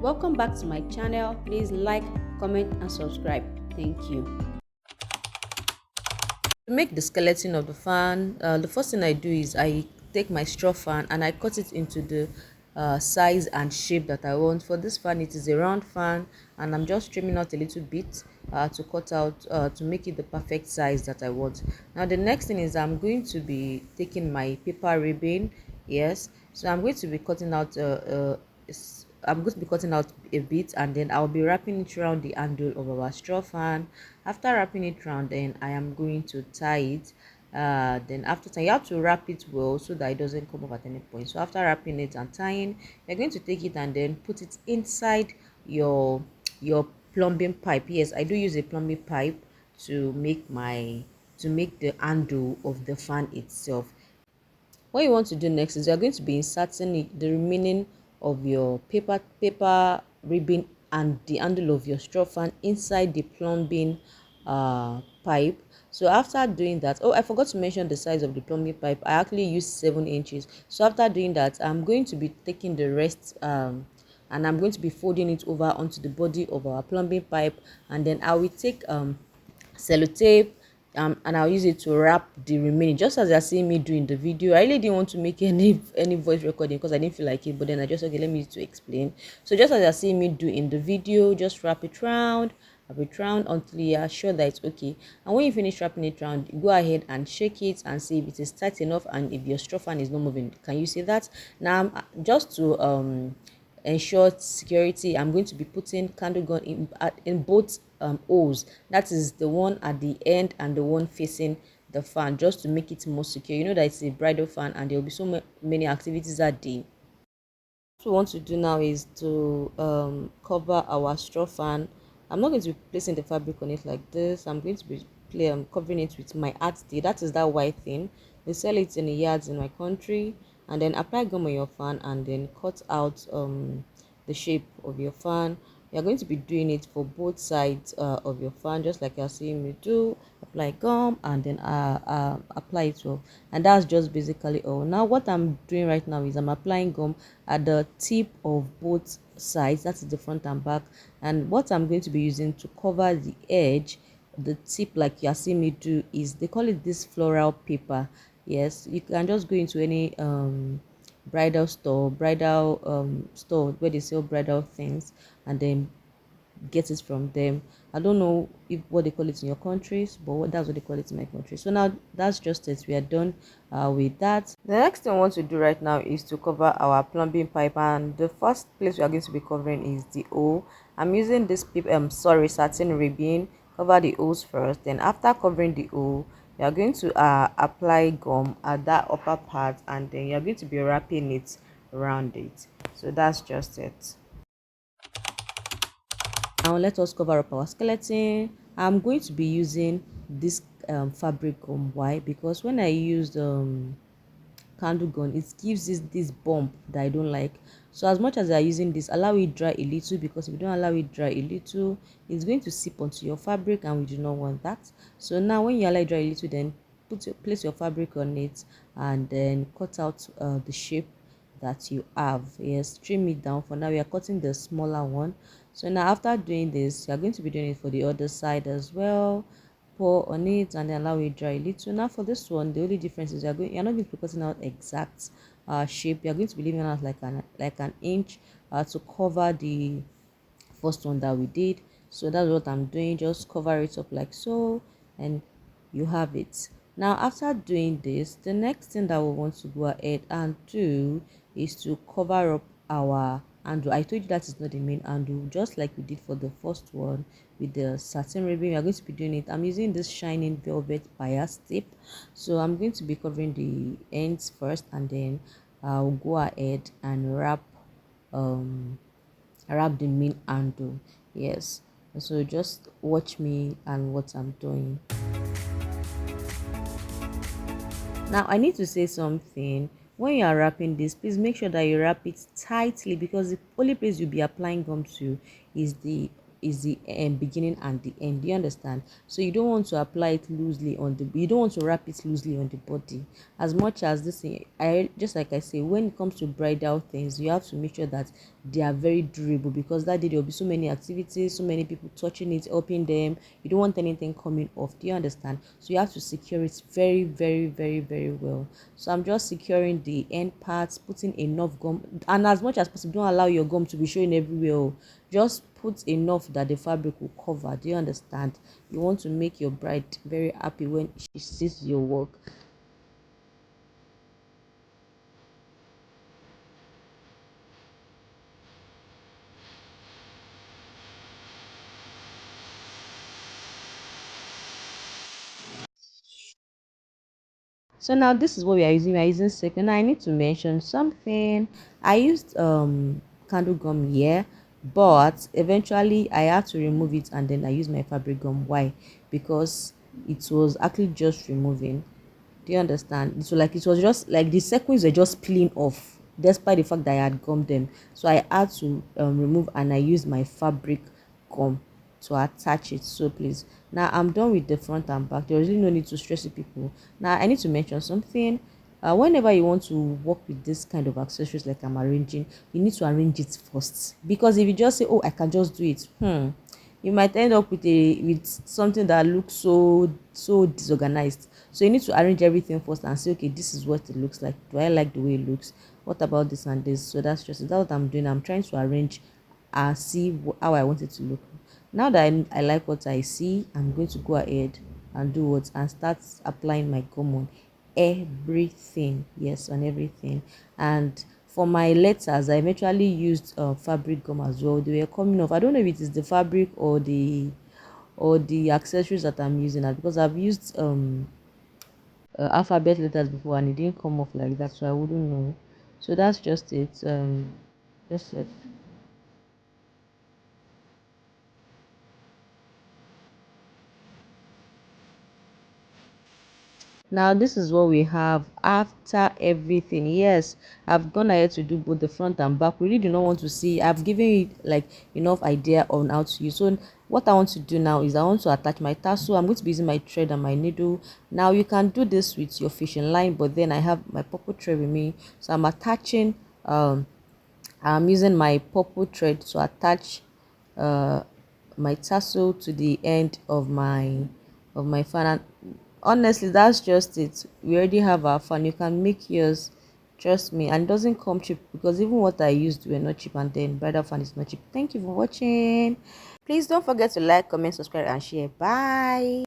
Welcome back to my channel. Please like, comment and subscribe. Thank you. To make the skeleton of the fan, the first thing I do is I take my straw fan and I cut it into the size and shape that I want. For this fan, it is a round fan, and I'm just trimming out a little bit to cut out to make it the perfect size that I want. Now the next thing is I'm going to be taking my paper ribbon. Yes, so I'm going to be cutting out I'm going to be cutting out a bit, and then I'll be wrapping it around the handle of our straw fan. After wrapping it around, then I am going to tie it. Then after tying, you have to wrap it well so that it doesn't come off at any point. So after wrapping it and tying, you're going to take it and then put it inside your plumbing pipe. Yes, I do use a plumbing pipe to make the handle of the fan itself. What you want to do next is you're going to be inserting the remaining of your paper ribbon and the handle of your straw fan inside the plumbing pipe. So after doing that, oh, I forgot to mention the size of the plumbing pipe. I actually used 7 inches. So after doing that, I'm going to be taking the rest and I'm going to be folding it over onto the body of our plumbing pipe, and then I will take sellotape and I'll use it to wrap the remaining, just as you're seeing me do in the video. I really didn't want to make any voice recording because I didn't feel like it, but then I just, okay, let me use it to explain. So just as you're seeing me do in the video, just wrap it round until you are sure that it's okay. And when you finish wrapping it round, go ahead and shake it and see if it is tight enough and if your straw fan is not moving. Can you see that? Now just to ensure security, I'm going to be putting candle gun in both holes. That is the one at the end and the one facing the fan, just to make it more secure. You know that it's a bridal fan and there will be so many activities that day. What we want to do now is to cover our straw fan. I'm not going to be placing the fabric on it like this. I'm going to be covering it with my art stay. That is that white thing. They sell it in the yards in my country. And then apply gum on your fan and then cut out the shape of your fan. You're going to be doing it for both sides of your fan, just like you're seeing me do. Apply gum and then apply it well, and that's just basically all. Now what I'm doing right now is I'm applying gum at the tip of both sides, that is the front and back, and what I'm going to be using to cover the edge, the tip, like you're seeing me do, is they call it this floral paper. Yes, you can just go into any bridal store where they sell bridal things and then get it from them. I don't know if what they call it in your countries, but that's what they call it in my country. So now that's just it. We are done with that. The next thing I want to do right now is to cover our plumbing pipe, and the first place we are going to be covering is the hole. I'm using this satin ribbon. Cover the holes first, then after covering the hole, you are going to apply gum at that upper part, and then you're going to be wrapping it around it. So that's just it. Now let us cover up our skeleton. I'm going to be using this fabric gum. Why? Because when I used candle gun, it gives this bump that I don't like. So as much as I'm using this, allow it dry a little, because if you don't allow it dry a little, it's going to seep onto your fabric and we do not want that. So now when you allow it dry a little, then place your fabric on it and then cut out the shape that you have. Yes, trim it down. For now we are cutting the smaller one. So now after doing this, you are going to be doing it for the other side as well. Pour on it and then allow it dry a little. Now for this one, the only difference is you're not going to be cutting out exact shape. You're going to be leaving out like an inch to cover the first one that we did. So that's what I'm doing. Just cover it up like so, and you have it. Now after doing this, the next thing that we want to go ahead and do is to cover up our handle. I told you that is not the main handle, just like we did for the first one with the satin ribbon. We are going to be doing it. I'm using this shining velvet bias tape, so I'm going to be covering the ends first, and then I'll go ahead and wrap the main handle. Yes, so just watch me and what I'm doing. Now I need to say something. When you are wrapping this, please make sure that you wrap it tightly, because the only place you'll be applying gum to is is the beginning and the end. Do you understand? So you don't want to apply it loosely on the, you don't want to wrap it loosely on the body. As much as this thing, I just like I say, when it comes to bridal things, you have to make sure that they are very durable, because that day there will be so many activities, so many people touching it, helping them. You don't want anything coming off. Do you understand? So you have to secure it very, very, very, very well. So I'm just securing the end parts, putting enough gum, and as much as possible, don't allow your gum to be showing everywhere. Oh. Just put enough that the fabric will cover. Do you understand? You want to make your bride very happy when she sees your work. So now this is what we are using. We are using Sequin. Now I need to mention something. I used candle gum here, but eventually I had to remove it, and then I used my fabric gum. Why? Because it was actually just removing. Do you understand? So like it was just like the sequins were just peeling off, despite the fact that I had gummed them. So I had to remove, and I used my fabric gum to attach it. So please, now I'm done with the front and back. There is really no need to stress it, people. Now I need to mention something. Whenever you want to work with this kind of accessories like I'm arranging, you need to arrange it first, because if you just say, oh, I can just do it, you might end up with a with something that looks so disorganized. So you need to arrange everything first and say, okay, this is what it looks like. Do I like the way it looks? What about this and this? So that's just it. That's what I'm doing. I'm trying to arrange and see how I want it to look. Now that I like what I see, I'm going to go ahead and do what, and start applying my gum on everything. Yes, on everything. And for my letters, I eventually used fabric gum as well. They were coming off. I don't know if it is the fabric or the accessories that I'm using now, because I've used alphabet letters before and it didn't come off like that, so I wouldn't know. So that's just it. That's it. Now this is what we have after everything. Yes, I've gone ahead to do both the front and back. We really do not want to see. I've given it like enough idea on how to use. So what I want to do now is I want to attach my tassel. I'm going to be using my thread and my needle. Now you can do this with your fishing line, but then I have my purple thread with me, so I'm attaching I'm using my purple thread to attach uh, my tassel to the end of my fan. And honestly, that's just it. We already have our fan. You can make yours. Trust me, and it doesn't come cheap, because even what I used were not cheap, and then bridal fan is not cheap. Thank you for watching. Please don't forget to like, comment, subscribe, and share. Bye.